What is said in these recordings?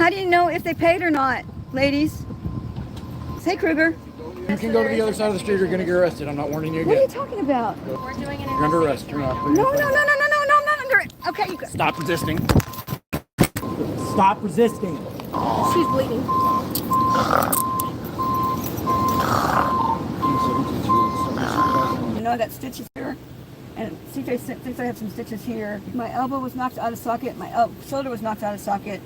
How do you know if they paid or not, ladies? Say Kruger. You can go to the other side of the street. You're going to get arrested. I'm not warning you again. What are you talking about? We're doing an You're under arrest. Turn off. No, I'm not under it. Okay, you go. Stop resisting. Stop resisting. She's bleeding. You know, I got stitches here, and CJ thinks I have some stitches here. My elbow was knocked out of socket. My shoulder was knocked out of socket.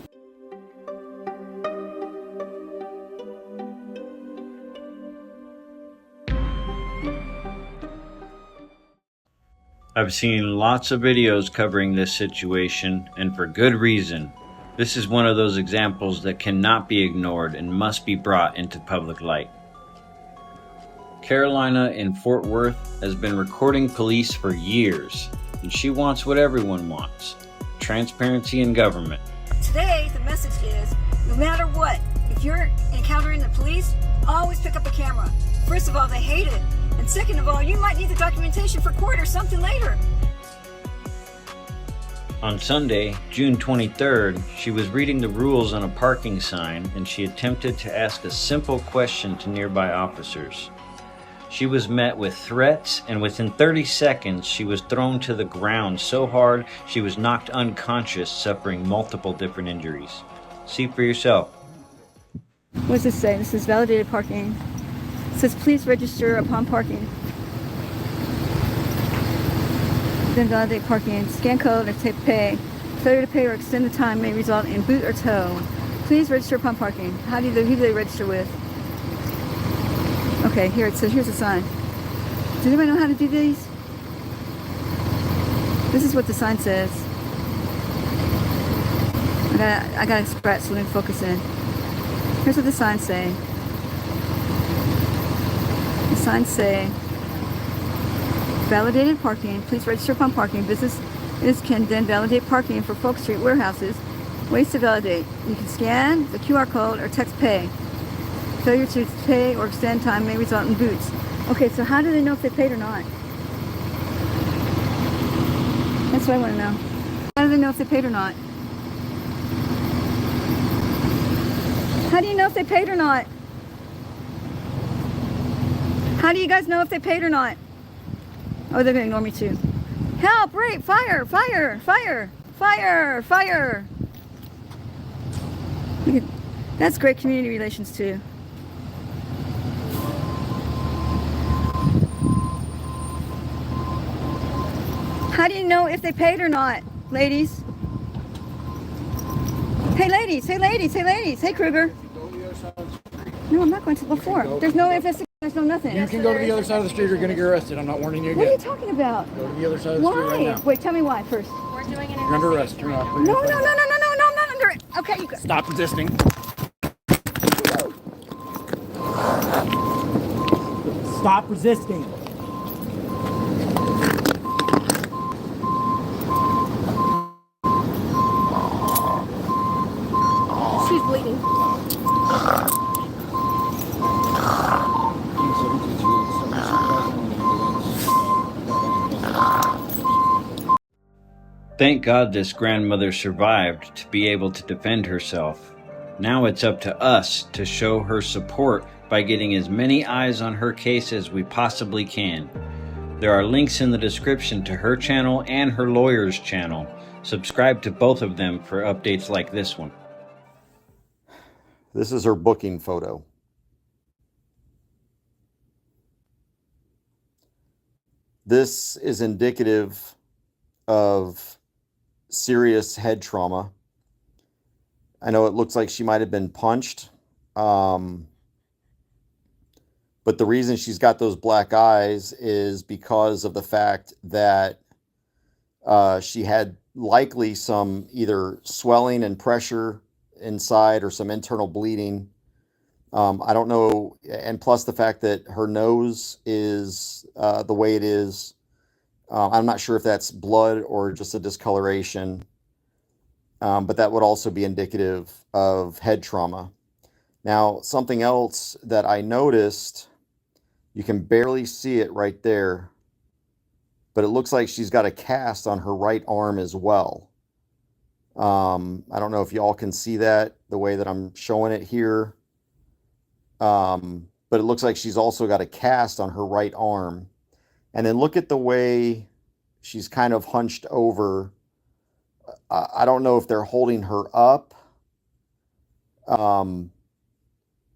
I've seen lots of videos covering this situation, and for good reason. This is one of those examples that cannot be ignored and must be brought into public light. Carolina in Fort Worth has been recording police for years, and she wants what everyone wants: transparency in government. Today, the message is, no matter what, if you're encountering the police, always pick up a camera. First of all, they hate it. And second of all, you might need the documentation for court or something later. On Sunday, June 23rd, she was reading the rules on a parking sign and she attempted to ask a simple question to nearby officers. She was met with threats, and within 30 seconds, she was thrown to the ground so hard she was knocked unconscious, suffering multiple different injuries. See for yourself. What does this say? This is validated parking. It says, please register upon parking. Then validate parking. Scan code or take pay. Failure to pay or extend the time may result in boot or tow. Please register upon parking. Who do they register with? Okay, here it says, here's a sign. Does anybody know how to do these? This is what the sign says. I gotta scratch so we can focus in. Here's what the signs say. The signs say, validated parking. Please register upon parking. Businesses can then validate parking for Folk Street warehouses. Ways to validate. You can scan the QR code or text pay. Failure to pay or extend time may result in boots. Okay, so how do they know if they paid or not? That's what I want to know. How do they know if they paid or not? How do you know if they paid or not? How do you guys know if they paid or not? Oh, they're gonna ignore me too. Help, rape, fire, fire, fire, fire, fire. Look at, that's great community relations too. How do you know if they paid or not, ladies? Hey ladies, hey ladies, hey ladies, hey Kruger. No, I'm not going to before. There's no investigation, there's no nothing. You can go to the other side of the street. You're going to get arrested. I'm not warning you again. What are you talking about? Go to the other side of the street right now. Wait, tell me why first. We're doing an You're under arrest. Turn off. No, I'm not under it. Okay, you go. Stop resisting. Stop resisting. She's bleeding. Thank God this grandmother survived to be able to defend herself. Now it's up to us to show her support by getting as many eyes on her case as we possibly can. There are links in the description to her channel and her lawyer's channel. Subscribe to both of them for updates like this one. This is her booking photo. This is indicative of serious head trauma. I know it looks like she might have been punched. But the reason she's got those black eyes is because of the fact that she had likely some either swelling and pressure inside or some internal bleeding. I don't know. And plus the fact that her nose is the way it is. I'm not sure if that's blood or just a discoloration. But that would also be indicative of head trauma. Now, something else that I noticed, you can barely see it right there, but it looks like she's got a cast on her right arm as well. I don't know if y'all can see that the way that I'm showing it here. But it looks like she's also got a cast on her right arm. And then look at the way she's kind of hunched over. I don't know if they're holding her up.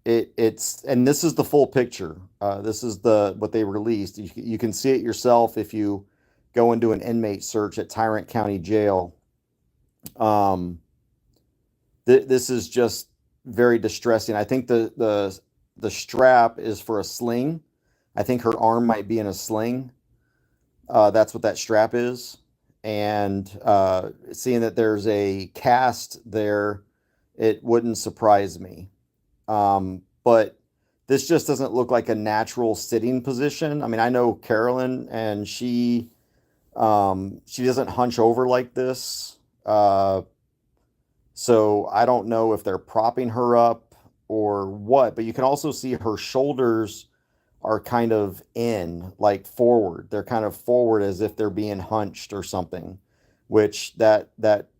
It's and this is the full picture. This is what they released. You can see it yourself if you go and do an inmate search at Tyrant County Jail. This is just very distressing. I think the strap is for a sling. I think her arm might be in a sling. That's what that strap is. And seeing that there's a cast there, it wouldn't surprise me. But this just doesn't look like a natural sitting position. I mean, I know Carolyn, and she doesn't hunch over like this. So I don't know if they're propping her up or what, but you can also see her shoulders are kind of like forward. They're kind of forward as if they're being hunched or something, which that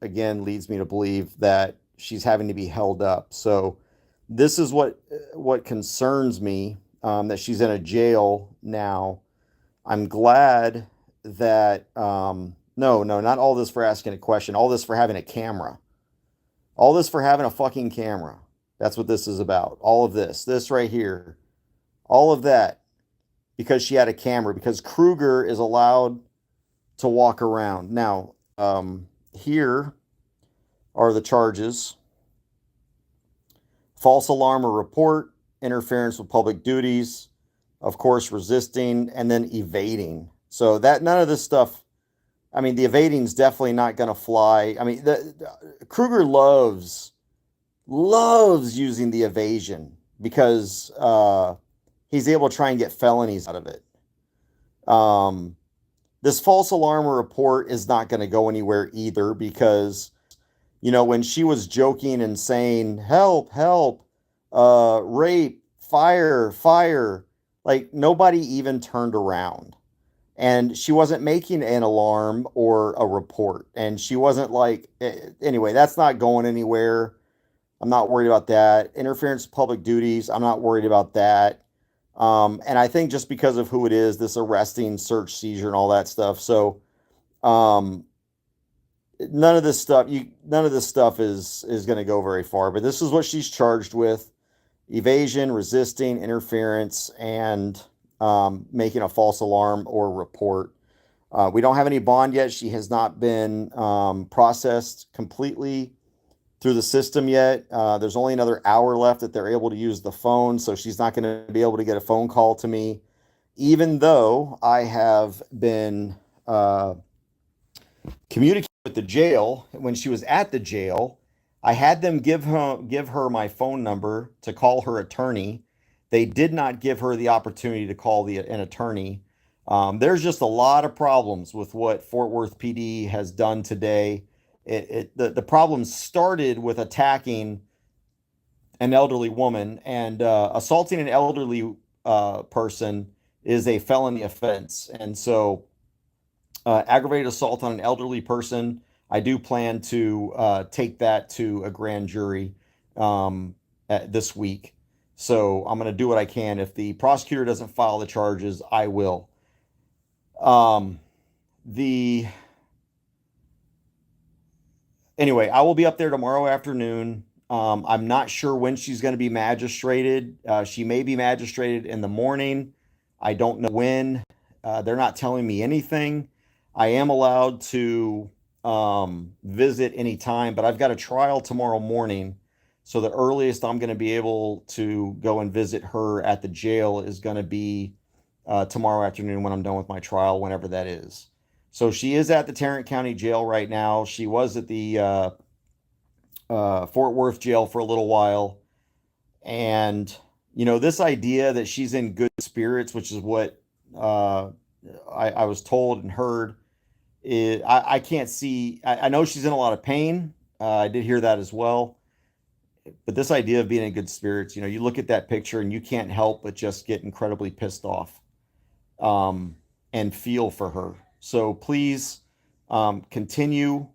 again leads me to believe that she's having to be held up. So this is what concerns me, that she's in a jail now. I'm glad that no, not all this for asking a question, all this for having a camera. All this for having a fucking camera. That's what this is about. All of this right here, all of that, because she had a camera, because Kruger is allowed to walk around. Now, here are the charges: false alarm or report, interference with public duties, of course, resisting, and then evading. So that none of this stuff. I mean, the evading's definitely not going to fly. I mean, Kruger loves using the evasion because he's able to try and get felonies out of it. This false alarm or report is not going to go anywhere either because, when she was joking and saying, help, help, rape, fire, like nobody even turned around. And she wasn't making an alarm or a report. And she wasn't anyway, that's not going anywhere. I'm not worried about that. Interference with public duties, I'm not worried about that. And I think just because of who it is, this arresting, search, seizure, and all that stuff. So none of this stuff is going to go very far. But this is what she's charged with: evasion, resisting, interference, and making a false alarm or report. We don't have any bond yet. She has not been processed completely through the system yet. There's only another hour left that they're able to use the phone, so she's not going to be able to get a phone call to me, even though I have been communicating with the jail. When she was at the jail, I had them give her my phone number to call her attorney. They did not give her the opportunity to call an attorney. There's just a lot of problems with what Fort Worth PD has done today. The problem started with attacking an elderly woman, and assaulting an elderly person is a felony offense. And so aggravated assault on an elderly person, I do plan to take that to a grand jury this week. So I'm going to do what I can. If the prosecutor doesn't file the charges, I will. Anyway, I will be up there tomorrow afternoon. I'm not sure when she's going to be magistrated. She may be magistrated in the morning. I don't know when. They're not telling me anything. I am allowed to visit anytime, but I've got a trial tomorrow morning. So the earliest I'm going to be able to go and visit her at the jail is going to be tomorrow afternoon when I'm done with my trial, whenever that is. So she is at the Tarrant County Jail right now. She was at the Fort Worth jail for a little while. And, this idea that she's in good spirits, which is what I was told and heard, I can't see. I know she's in a lot of pain. I did hear that as well. But this idea of being in good spirits, you look at that picture and you can't help but just get incredibly pissed off and feel for her. So please continue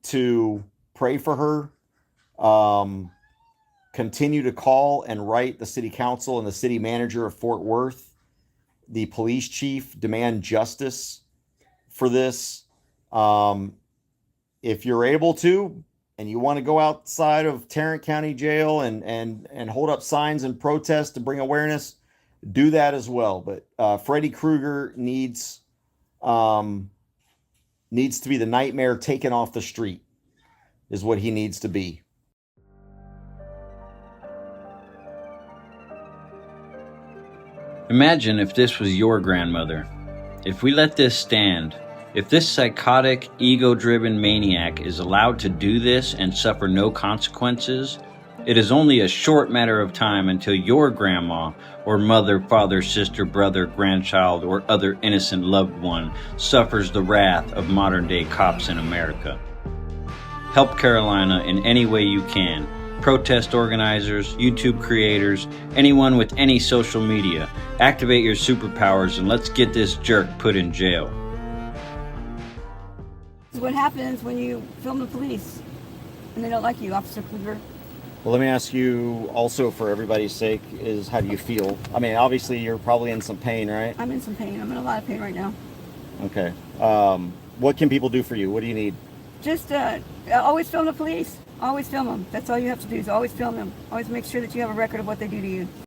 to pray for her. Continue to call and write the city council and the city manager of Fort Worth, the police chief, demand justice for this. If you're able to, and you want to go outside of Tarrant County Jail and hold up signs and protest to bring awareness, do that as well. But Freddy Krueger needs to be the nightmare taken off the street, is what he needs to be. Imagine if this was your grandmother. If we let this stand, if this psychotic, ego-driven maniac is allowed to do this and suffer no consequences, it is only a short matter of time until your grandma or mother, father, sister, brother, grandchild, or other innocent loved one suffers the wrath of modern-day cops in America. Help Carolina in any way you can. Protest organizers, YouTube creators, anyone with any social media. Activate your superpowers and let's get this jerk put in jail. This is what happens when you film the police and they don't like you, Officer Krueger. Well, let me ask you also, for everybody's sake, is how do you feel? I mean, obviously you're probably in some pain, right? I'm in some pain. I'm in a lot of pain right now. Okay. What can people do for you? What do you need? Just always film the police. Always film them. That's all you have to do is always film them. Always make sure that you have a record of what they do to you.